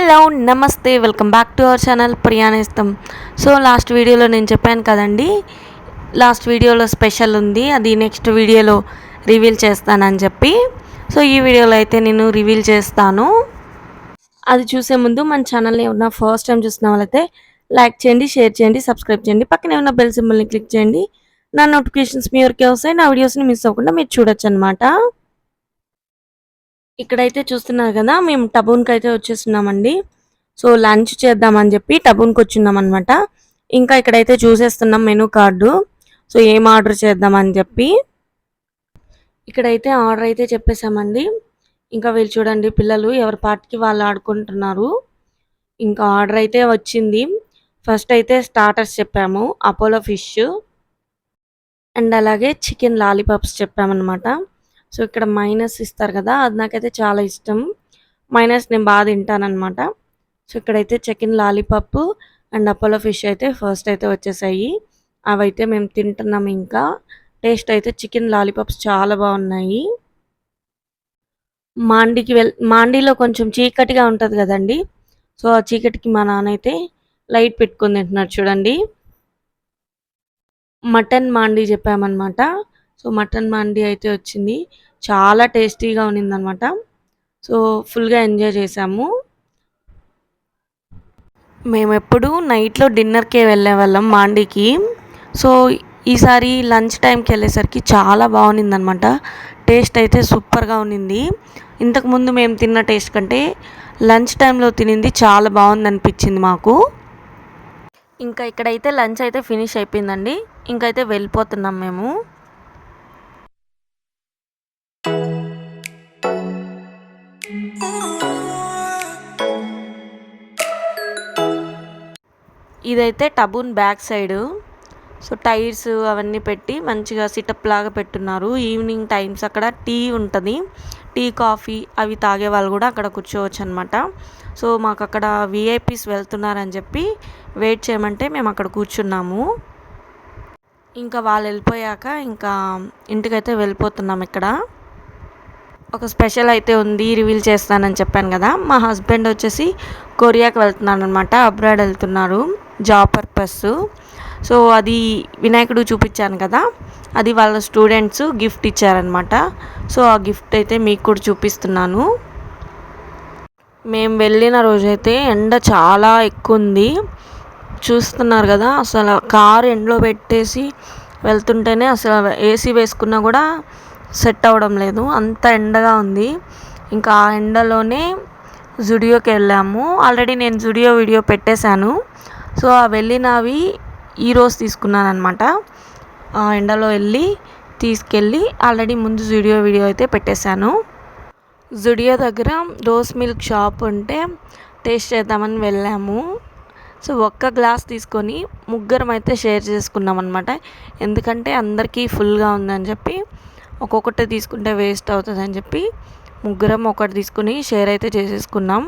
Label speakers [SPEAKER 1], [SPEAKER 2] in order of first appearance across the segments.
[SPEAKER 1] Hello నమస్తే welcome back to our channel ప్రయాణిస్తాం. So last వీడియోలో నేను చెప్పాను కదండి, లాస్ట్ వీడియోలో స్పెషల్ ఉంది, అది నెక్స్ట్ వీడియోలో రివీల్ చేస్తానని చెప్పి. సో ఈ వీడియోలో అయితే నేను రివీల్ చేస్తాను. అది చూసే ముందు మన ఛానల్ని ఏమన్నా ఫస్ట్ టైం చూసిన వాళ్ళైతే లైక్ చేయండి, షేర్ చేయండి, సబ్స్క్రైబ్ చేయండి, పక్కనే ఉన్న బెల్ సింబల్ని క్లిక్ చేయండి. నా నోటిఫికేషన్స్ మీ వరకే వస్తాయి, నా వీడియోస్ని మిస్ అవ్వకుండా మీరు చూడొచ్చు అనమాట. ఇక్కడైతే చూస్తున్నారు కదా, మేము టబూన్కి అయితే వచ్చేస్తున్నామండి. సో లంచ్ చేద్దామని చెప్పి టబూన్కి వచ్చిన్నాం అనమాట. ఇంకా ఇక్కడైతే చూసేస్తున్నాం మెనూ కార్డు. సో ఏం ఆర్డర్ చేద్దామని చెప్పి ఇక్కడైతే ఆర్డర్ అయితే చెప్పేశామండి. ఇంకా వీళ్ళు చూడండి, పిల్లలు ఎవరి పాటికి వాళ్ళు ఆడుకుంటున్నారు. ఇంకా ఆర్డర్ అయితే వచ్చింది. ఫస్ట్ అయితే స్టార్టర్స్ చెప్పాము, అపోలో ఫిష్ అండ్ అలాగే చికెన్ లాలీపాప్స్ చెప్పామన్నమాట. సో ఇక్కడ మైనస్ ఇస్తారు కదా, అది నాకైతే చాలా ఇష్టం. మైనస్ నేను బాగా తింటానమాట. సో ఇక్కడైతే chicken lollipop and Apollo fish అయితే ఫస్ట్ అయితే వచ్చేసాయి. అవైతే మేము తింటున్నాం. ఇంకా టేస్ట్ అయితే చికెన్ లాలీపాప్స్ చాలా బాగున్నాయి. మాండీలో కొంచెం చీకటిగా ఉంటుంది కదండి. సో ఆ చీకటికి మా నాన్న అయితే లైట్ పెట్టుకొని తింటున్నారు చూడండి. మటన్ మాండీ చెప్పామన్నమాట. సో మటన్ మాండీ అయితే వచ్చింది, చాలా టేస్టీగా ఉన్నిందనమాట. సో ఫుల్గా ఎంజాయ్ చేసాము. మేము ఎప్పుడు నైట్లో డిన్నర్కే వెళ్ళే వాళ్ళం మాండీకి. సో ఈసారి లంచ్ టైంకి వెళ్ళేసరికి చాలా బాగుండిందనమాట. టేస్ట్ అయితే సూపర్గా ఉన్నింది. ఇంతకుముందు మేము తిన్న టేస్ట్ కంటే లంచ్ టైంలో తినింది చాలా బాగుంది అనిపించింది మాకు. ఇంకా ఇక్కడైతే లంచ్ అయితే ఫినిష్ అయిపోయిందండి. ఇంకైతే వెళ్ళిపోతున్నాం మేము. ఇదైతే టబూన్ బ్యాక్ సైడ్. సో టైర్స్ అవన్నీ పెట్టి మంచిగా సిటప్ లాగా పెట్టున్నారు. ఈవినింగ్ టైమ్స్ అక్కడ టీ ఉంటుంది, టీ కాఫీ అవి తాగే వాళ్ళు కూడా అక్కడ కూర్చోవచ్చు అనమాట. సో మాకు అక్కడ విఐపీస్ వెళ్తున్నారని చెప్పి వెయిట్ చేయమంటే మేము అక్కడ కూర్చున్నాము. ఇంకా వాళ్ళు వెళ్ళిపోయాక ఇంకా ఇంటికైతే వెళ్ళిపోతున్నాం. ఇక్కడ ఒక స్పెషల్ అయితే ఉంది, రివీల్ చేస్తానని చెప్పాను కదా. మా హస్బెండ్ వచ్చేసి కొరియాకి వెళ్తున్నాడు అనమాట, అబ్రాడ్ వెళ్తున్నారు జాబ్ పర్పస్. సో అది వినాయకుడు చూపించాను కదా, అది వాళ్ళ స్టూడెంట్స్ గిఫ్ట్ ఇచ్చారనమాట. సో ఆ గిఫ్ట్ అయితే మీకు కూడా చూపిస్తున్నాను. మేము వెళ్ళిన రోజైతే ఎండ చాలా ఎక్కువ ఉంది, చూస్తున్నారు కదా. అసలు కారు ఎండలో పెట్టేసి వెళ్తుంటేనే అసలు ఏసీ వేసుకున్నా కూడా సెట్ అవ్వడం లేదు, అంత ఎండగా ఉంది. ఇంకా ఆ ఎండలోనే జుడియోకి వెళ్ళాము. ఆల్రెడీ నేను జుడియో వీడియో పెట్టేశాను. సో ఆ వెళ్ళినవి ఈరోజు తీసుకున్నాను అనమాట. ఆ ఎండలో తీసుకెళ్ళి ఆల్రెడీ ముందు జుడియో వీడియో అయితే పెట్టేశాను. జుడియో దగ్గర రోజ్ మిల్క్ షాప్ ఉంటే టేస్ట్ చేద్దామని వెళ్ళాము. సో ఒక్క గ్లాస్ తీసుకొని ముగ్గురం అయితే షేర్ చేసుకున్నాం అనమాట. ఎందుకంటే అందరికీ ఫుల్గా ఉందని చెప్పి, ఒక్కొక్కటి తీసుకుంటే వేస్ట్ అవుతుందని చెప్పి ముగ్గురం ఒకటి తీసుకుని షేర్ అయితే చేసేసుకున్నాం.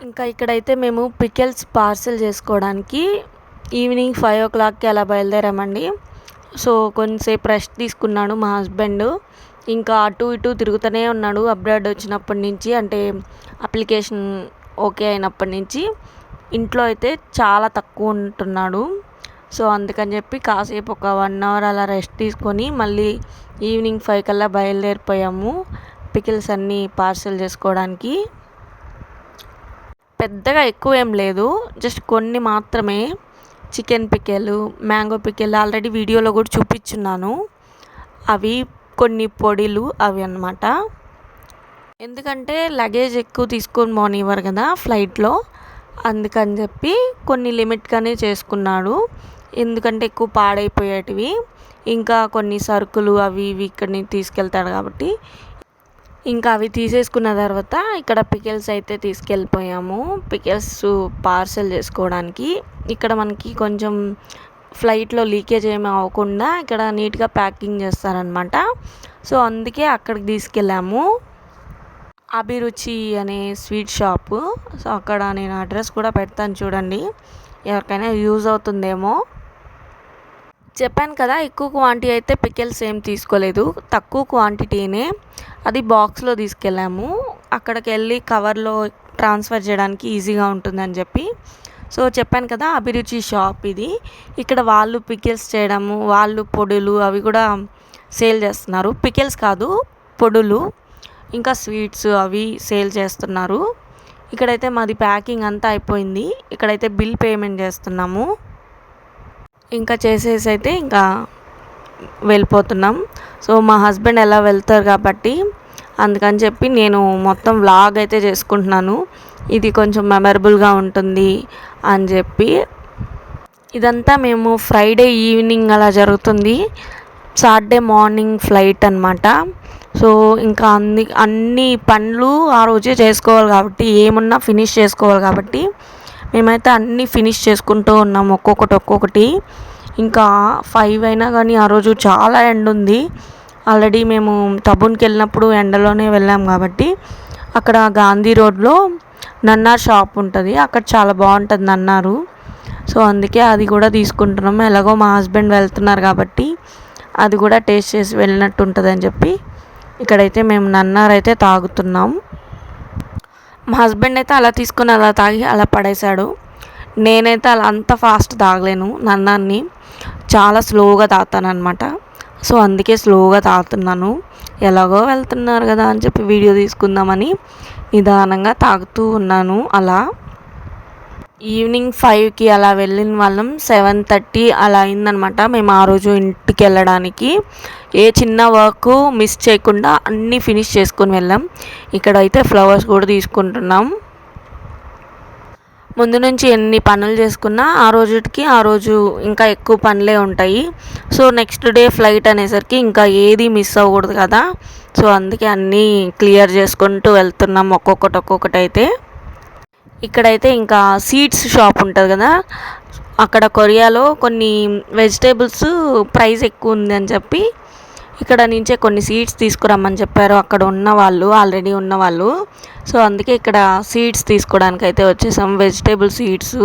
[SPEAKER 1] ఇంకా ఇక్కడైతే మేము పికిల్స్ పార్సెల్ చేసుకోవడానికి ఈవినింగ్ 5 o'clockకి అలా బయలుదేరామండి. సో కొంచెంసేపు రెస్ట్ తీసుకున్నాడు మా హస్బెండ్. ఇంకా అటు ఇటు తిరుగుతూనే ఉన్నాడు అబ్రాడ్ వచ్చినప్పటి నుంచి, అంటే అప్లికేషన్ ఓకే అయినప్పటి నుంచి. ఇంట్లో అయితే చాలా తక్కువ ఉంటున్నాడు. సో అందుకని చెప్పి కాసేపు ఒక 1 hour అలా రెస్ట్ తీసుకొని మళ్ళీ ఈవినింగ్ 5 కల్లా బయలుదేరిపోయాము పికిల్స్ అన్నీ పార్సెల్ చేసుకోవడానికి. పెద్దగా ఎక్కువ ఏం లేదు, జస్ట్ కొన్ని మాత్రమే. Chicken pickle, mango pickle already వీడియోలో కూడా చూపించున్నాను. అవి కొన్ని పొడిలు అవి అన్నమాట. ఎందుకంటే లగేజ్ ఎక్కువ తీసుకొని పోనివ్వరు కదా ఫ్లైట్లో, అందుకని చెప్పి కొన్ని లిమిట్గానే చేసుకున్నాడు. ఎందుకంటే ఎక్కువ పాడైపోయేటివి, ఇంకా కొన్ని సరుకులు అవి ఇవి ఇక్కడిని తీసుకెళ్తాడు కాబట్టి. ఇంకా అవి తీసేసుకున్న తర్వాత ఇక్కడ పికిల్స్ అయితే తీసుకెళ్ళిపోయాము, పికిల్స్ పార్సెల్ చేసుకోవడానికి. ఇక్కడ మనకి కొంచెం ఫ్లైట్లో లీకేజ్ ఏమీ అవ్వకుండా ఇక్కడ నీట్గా ప్యాకింగ్ చేస్తారనమాట. సో అందుకే అక్కడికి తీసుకెళ్ళాము. అభిరుచి అనే స్వీట్ షాపు. సో అక్కడ నేను అడ్రస్ కూడా పెడతాను చూడండి, ఎవరికైనా యూజ్ అవుతుందేమో. చెప్పాను కదా, ఎక్కువ క్వాంటిటీ అయితే పికిల్స్ ఏం తీసుకోలేదు, తక్కువ క్వాంటిటీనే. అది బాక్స్లో తీసుకెళ్ళాము. అక్కడికి వెళ్ళి కవర్లో ట్రాన్స్ఫర్ చేయడానికి ఈజీగా ఉంటుందని చెప్పి. సో చెప్పాను కదా అభిరుచి షాప్ ఇది. ఇక్కడ వాళ్ళు పికిల్స్ చేయడము, వాళ్ళు పొడులు అవి కూడా సేల్ చేస్తున్నారు. పికిల్స్ కాదు, పొడులు ఇంకా స్వీట్స్ అవి సేల్ చేస్తున్నారు. ఇక్కడైతే మాది ప్యాకింగ్ అంతా అయిపోయింది. ఇక్కడైతే బిల్ పేమెంట్ చేస్తున్నాము. ఇంకా చేసేసి అయితే ఇంకా వెళ్ళిపోతున్నాం. సో మా హస్బెండ్ ఎలా వెళ్తారు కాబట్టి అందుకని చెప్పి నేను మొత్తం వ్లాగ్ అయితే చేసుకుంటున్నాను. ఇది కొంచెం మెమరబుల్గా ఉంటుంది అని చెప్పి. ఇదంతా మేము ఫ్రైడే ఈవినింగ్ అలా జరుగుతుంది. సాటర్డే మార్నింగ్ ఫ్లైట్ అనమాట. సో ఇంకా అన్ని పనులు ఆ రోజే చేసుకోవాలి కాబట్టి, ఏమున్నా ఫినిష్ చేసుకోవాలి కాబట్టి మేమైతే అన్నీ ఫినిష్ చేసుకుంటూ ఉన్నాం ఒక్కొక్కటి. ఇంకా 5 అయినా కానీ ఆ రోజు చాలా ఎండ ఉంది. ఆల్రెడీ మేము తబున్కి వెళ్ళినప్పుడు ఎండలోనే వెళ్ళాం కాబట్టి అక్కడ గాంధీ రోడ్లో నన్నార్ షాప్ ఉంటుంది. అక్కడ చాలా బాగుంటుంది నన్నారు. సో అందుకే అది కూడా తీసుకుంటున్నాము. ఎలాగో మా హస్బెండ్ వెళ్తున్నారు కాబట్టి అది కూడా టేస్ట్ చేసి వెళ్ళినట్టు ఉంటుందని చెప్పి ఇక్కడైతే మేము నన్నార్ అయితే తాగుతున్నాం. మా హస్బెండ్ అయితే అలా తీసుకొని అలా తాగి అలా పడేశాడు. నేనైతే అలా అంత ఫాస్ట్ తాగలేను. నన్నాన్ని చాలా స్లోగా తాగుతాను అనమాట. సో అందుకే స్లోగా తాగుతున్నాను. ఎలాగో వెళ్తున్నారు కదా అని చెప్పి వీడియో తీసుకుందామని నిదానంగా తాగుతూ ఉన్నాను. అలా ఈవినింగ్ 5కి అలా వెళ్ళిన వాళ్ళం. 7:30 అలా అయిందనమాట మేము ఆ రోజు ఇంటికి వెళ్ళడానికి. ఏ చిన్న వర్క్ మిస్ చేయకుండా అన్నీ ఫినిష్ చేసుకొని వెళ్ళాం. ఇక్కడైతే ఫ్లవర్స్ కూడా తీసుకుంటున్నాం. ముందు నుంచి ఎన్ని పనులు చేసుకున్నా ఆ రోజు ఇంకా ఎక్కువ పనులే ఉంటాయి. సో నెక్స్ట్ డే ఫ్లైట్ అనేసరికి ఇంకా ఏది మిస్ అవ్వకూడదు కదా. సో అందుకే అన్నీ క్లియర్ చేసుకుంటూ వెళ్తున్నాం ఒక్కొక్కటి అయితే. ఇక్కడైతే ఇంకా సీడ్స్ షాప్ ఉంటుంది కదా, అక్కడ కొరియాలో కొన్ని వెజిటేబుల్స్ ప్రైస్ ఎక్కువ ఉంది అని చెప్పి ఇక్కడ నుంచే కొన్ని సీడ్స్ తీసుకురమ్మని చెప్పారు అక్కడ ఆల్రెడీ ఉన్నవాళ్ళు. సో అందుకే ఇక్కడ సీడ్స్ తీసుకోవడానికి అయితే వచ్చేసాం. వెజిటేబుల్ సీడ్స్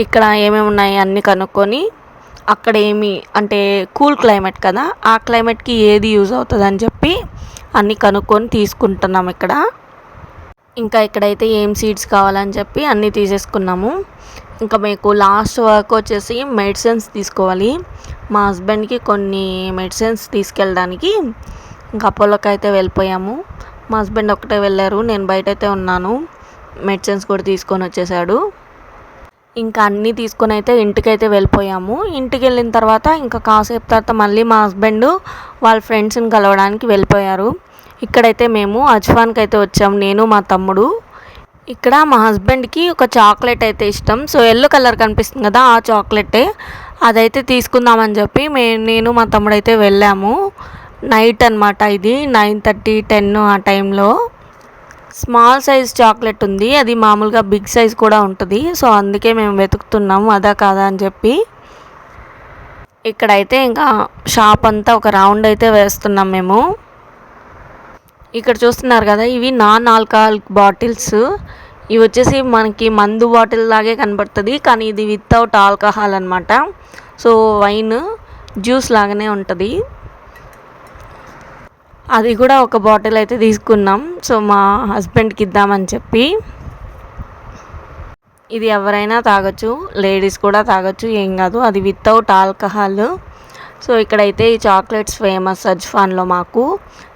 [SPEAKER 1] ఇక్కడ ఏమేమి ఉన్నాయి అన్నీ కనుక్కొని, అక్కడ అంటే కూల్ క్లైమేట్ కదా, ఆ క్లైమేట్కి ఏది యూజ్ అవుతుంది అని చెప్పి అన్నీ కనుక్కొని తీసుకుంటున్నాం ఇక్కడ. ఇంకా ఇక్కడైతే ఏం సీడ్స్ కావాలని చెప్పి అన్నీ తీసేసుకున్నాము. ఇంకా మీకు లాస్ట్ వర్క్ వచ్చేసి మెడిసిన్స్ తీసుకోవాలి. మా హస్బెండ్కి కొన్ని మెడిసిన్స్ తీసుకెళ్ళడానికి ఇంకా అపోలోకి అయితే వెళ్ళిపోయాము. మా హస్బెండ్ ఒక్కటే వెళ్ళారు, నేను బయట అయితే ఉన్నాను. మెడిసిన్స్ కూడా తీసుకొని వచ్చేసాడు. ఇంకా అన్నీ తీసుకొని అయితే ఇంటికైతే వెళ్ళిపోయాము. ఇంటికి వెళ్ళిన తర్వాత ఇంకా కాసేపు తర్వాత మళ్ళీ మా హస్బెండ్ వాళ్ళ ఫ్రెండ్స్ని కలవడానికి వెళ్ళిపోయారు. ఇక్కడైతే మేము అజ్వాన్కి అయితే వచ్చాము, నేను మా తమ్ముడు. ఇక్కడ మా హస్బెండ్కి ఒక చాక్లెట్ అయితే ఇష్టం. సో ఎల్లో కలర్ కనిపిస్తుంది కదా, ఆ చాక్లెటే అదైతే తీసుకుందామని చెప్పి నేను మా తమ్ముడు అయితే వెళ్ళాము. నైట్ అనమాట, ఇది 9:30, 10 ఆ టైంలో. స్మాల్ సైజ్ చాక్లెట్ ఉంది, అది మామూలుగా బిగ్ సైజ్ కూడా ఉంటుంది. సో అందుకే మేము వెతుకుతున్నాము అదా కాదా అని చెప్పి. ఇక్కడైతే ఇంకా షాప్ అంతా ఒక రౌండ్ అయితే వేస్తున్నాం మేము. ఇక్కడ చూస్తున్నారు కదా, ఇవి నాన్ ఆల్కహాలిక్ బాటిల్స్. ఇవి వచ్చేసి మనకి మందు బాటిల్ లాగే కనబడుతుంది, కానీ ఇది వితౌట్ ఆల్కహాల్ అనమాట. సో వైన్ జ్యూస్ లాగానే ఉంటుంది. అది కూడా ఒక బాటిల్ అయితే తీసుకున్నాం. సో మా హస్బెండ్కి ఇద్దామని చెప్పి. ఇది ఎవరైనా తాగొచ్చు, లేడీస్ కూడా తాగొచ్చు, ఏం కాదు. అది వితౌట్ ఆల్కహాల్. సో ఇక్కడైతే ఈ చాక్లెట్స్ ఫేమస్ అజ్వాన్లో, మాకు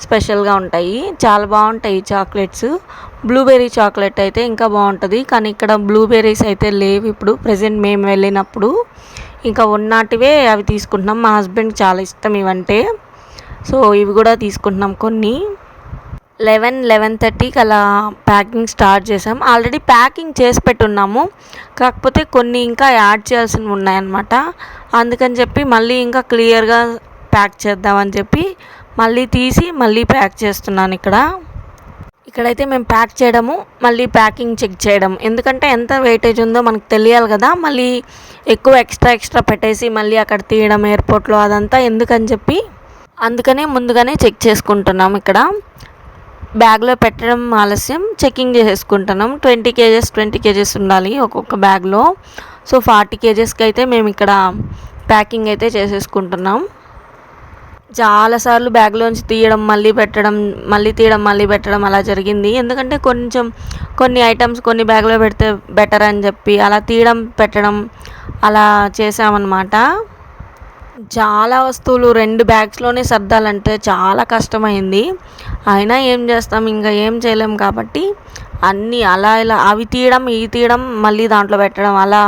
[SPEAKER 1] స్పెషల్గా ఉంటాయి, చాలా బాగుంటాయి ఈ చాక్లెట్స్. బ్లూబెర్రీ చాక్లెట్ అయితే ఇంకా బాగుంటుంది, కానీ ఇక్కడ బ్లూబెర్రీస్ అయితే లేవు ఇప్పుడు ప్రజెంట్ మేము వెళ్ళినప్పుడు. ఇంకా ఉన్నటివే అవి తీసుకుంటున్నాం. మా హస్బెండ్కి చాలా ఇష్టం ఇవంటే. సో ఇవి కూడా తీసుకుంటున్నాం కొన్ని. 11:30కి అలా ప్యాకింగ్ స్టార్ట్ చేసాం. ఆల్రెడీ ప్యాకింగ్ చేసి పెట్టున్నాము, కాకపోతే కొన్ని ఇంకా యాడ్ చేయాల్సినవి ఉన్నాయన్నమాట. అందుకని చెప్పి మళ్ళీ ఇంకా క్లియర్గా ప్యాక్ చేద్దామని చెప్పి మళ్ళీ తీసి మళ్ళీ ప్యాక్ చేస్తున్నాను. ఇక్కడైతే మేము ప్యాక్ చేయడము, మళ్ళీ ప్యాకింగ్ చెక్ చేయడం, ఎందుకంటే ఎంత వెయిటేజ్ ఉందో మనకు తెలియాలి కదా. మళ్ళీ ఎక్కువ ఎక్స్ట్రా పెట్టేసి మళ్ళీ అక్కడ తీయడం ఎయిర్పోర్ట్లో అదంతా ఎందుకని చెప్పి అందుకనే ముందుగానే చెక్ చేసుకుంటున్నాం. ఇక్కడ బ్యాగ్లో పెట్టడం ఆలస్యం, చెకింగ్ చేసేసుకుంటున్నాం. 20 kgs ఉండాలి ఒక్కొక్క బ్యాగ్లో. సో 40 kgsకి అయితే మేము ఇక్కడ ప్యాకింగ్ అయితే చేసేసుకుంటున్నాం. చాలాసార్లు బ్యాగ్లోంచి తీయడం, మళ్ళీ పెట్టడం, మళ్ళీ తీయడం, మళ్ళీ పెట్టడం అలా జరిగింది. ఎందుకంటే కొన్ని ఐటమ్స్ కొన్ని బ్యాగ్లో పెడితే బెటర్ అని చెప్పి అలా తీయడం పెట్టడం అలా చేసామన్నమాట. చాలా వస్తువులు 2 బ్యాగ్స్లోనే సర్దాలంటే చాలా కష్టమైంది. అయినా ఏం చేస్తాం, ఇంకా ఏం చేయలేం కాబట్టి అన్నీ అలా ఇలా అవి తీయడం, ఇవి తీయడం, మళ్ళీ దాంట్లో పెట్టడం అలా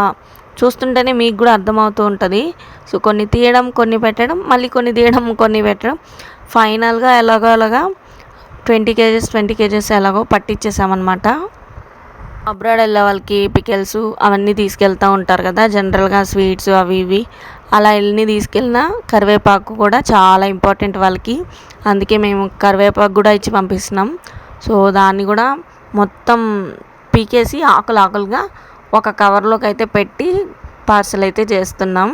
[SPEAKER 1] చూస్తుంటేనే మీకు కూడా అర్థమవుతూ ఉంటుంది. సో కొన్ని తీయడం, కొన్ని పెట్టడం, మళ్ళీ కొన్ని తీయడం, కొన్ని పెట్టడం, ఫైనల్గా ఎలాగో అలాగా 20 kgs ఎలాగో పట్టించేసామన్నమాట. అబ్రాడ్ వెళ్ళే వాళ్ళకి పికిల్స్ అవన్నీ తీసుకెళ్తూ ఉంటారు కదా, జనరల్గా స్వీట్స్ అవి ఇవి అలా ఎన్ని తీసుకెళ్ళినా కరివేపాకు కూడా చాలా ఇంపార్టెంట్ వాళ్ళకి. అందుకే మేము కరివేపాకు కూడా ఇచ్చి పంపిస్తున్నాం. సో దాన్ని కూడా మొత్తం పీకేసి ఆకులుగా ఒక కవర్లోకి అయితే పెట్టి పార్సల్ అయితే చేస్తున్నాం.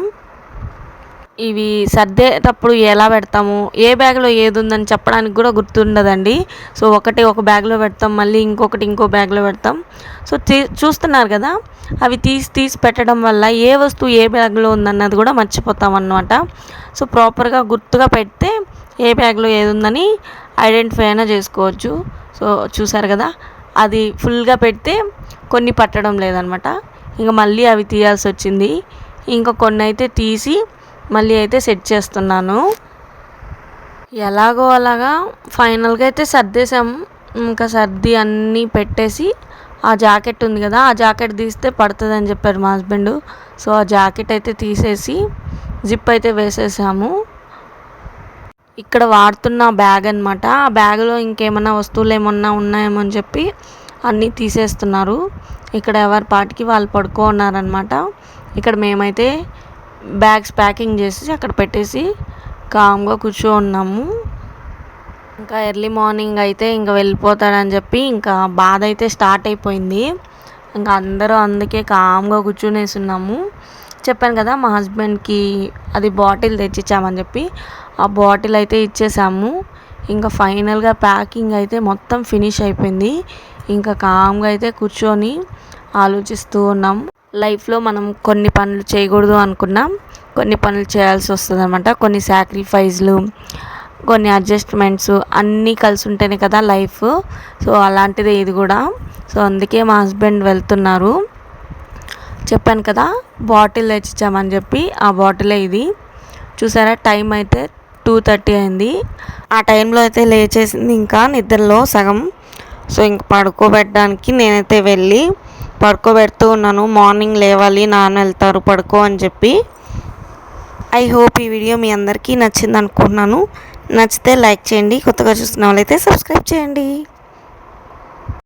[SPEAKER 1] ఇవి సర్దేటప్పుడు ఎలా పెడతాము, ఏ బ్యాగ్లో ఏది ఉందని చెప్పడానికి కూడా గుర్తుండదండి. సో ఒక బ్యాగ్లో పెడతాం, మళ్ళీ ఇంకో బ్యాగ్లో పెడతాం. సో చూస్తున్నారు కదా, అవి తీసి పెట్టడం వల్ల ఏ వస్తువు ఏ బ్యాగ్లో ఉందన్నది కూడా మర్చిపోతాం అన్నమాట. సో ప్రాపర్గా గుర్తుగా పెడితే ఏ బ్యాగ్లో ఏది ఉందని ఐడెంటిఫై అయినా చేసుకోవచ్చు. సో చూసారు కదా, అది ఫుల్గా పెడితే కొన్ని పట్టడం లేదనమాట. ఇంకా మళ్ళీ అవి తీయాల్సి వచ్చింది. ఇంకా కొన్ని అయితే తీసి మళ్ళీ అయితే సెట్ చేస్తున్నాను. ఎలాగో అలాగా ఫైనల్గా అయితే సర్దేశాము. ఇంకా సర్ది అన్నీ పెట్టేసి ఆ జాకెట్ ఉంది కదా, ఆ జాకెట్ తీస్తే పడుతుంది అని చెప్పారు మా హస్బెండ్. సో ఆ జాకెట్ అయితే తీసేసి జిప్ అయితే వేసేసాము. ఇక్కడ వాడుతున్న బ్యాగ్ అనమాట. ఆ బ్యాగ్లో ఇంకేమన్నా వస్తువులు ఏమన్నా ఉన్నాయేమో అని చెప్పి అన్నీ తీసేస్తున్నారు. ఇక్కడ ఎవరి పాటికి వాళ్ళు పడుకోన్నారనమాట. ఇక్కడ మేమైతే బ్యాగ్స్ ప్యాకింగ్ చేసి అక్కడ పెట్టేసి కామ్గా ఉన్నాము. ఇంకా ఎర్లీ మార్నింగ్ అయితే ఇంకా వెళ్ళిపోతాడని చెప్పి ఇంకా బాధ అయితే స్టార్ట్ అయిపోయింది. ఇంకా అందరూ అందుకే కామ్గా కూర్చునేస్తున్నాము. చెప్పాను కదా మా హస్బెండ్కి అది బాటిల్ తెచ్చిచ్చామని చెప్పి, ఆ బాటిల్ అయితే ఇచ్చేసాము. ఇంకా ఫైనల్గా ప్యాకింగ్ అయితే మొత్తం ఫినిష్ అయిపోయింది. ఇంకా కామ్గా అయితే కూర్చొని ఆలోచిస్తూ ఉన్నాం. లైఫ్లో మనం కొన్ని పనులు చేయకూడదు అనుకున్నాం, కొన్ని పనులు చేయాల్సి వస్తుంది అనమాట. కొన్ని సాక్రిఫైస్లు, కొన్ని అడ్జస్ట్మెంట్స్ అన్నీ కలిసి ఉంటేనే కదా లైఫ్. సో అలాంటిదే ఇది కూడా. సో అందుకే మా హస్బెండ్ వెళ్తున్నారు. చెప్పాను కదా బాటిల్ తెచ్చిచ్చామని చెప్పి, ఆ బాటిలే ఇది. చూసారా, టైం అయితే 2:30 అయింది. ఆ టైంలో అయితే లేచేసింది ఇంకా నిద్రలో సగం. సో ఇంక పడుకోబెట్టడానికి నేనైతే వెళ్ళి పడుకోబెడుతూ ఉన్నాను. మార్నింగ్ లేవాలి, నాన్న వెళ్తారు పడుకో అని చెప్పి. ఐ హోప్ ఈ వీడియో మీ అందరికీ నచ్చింది అనుకుంటున్నాను. నచ్చితే లైక్ చేయండి, కొత్తగా చూస్తున్న వాళ్ళైతే సబ్స్క్రైబ్ చేయండి.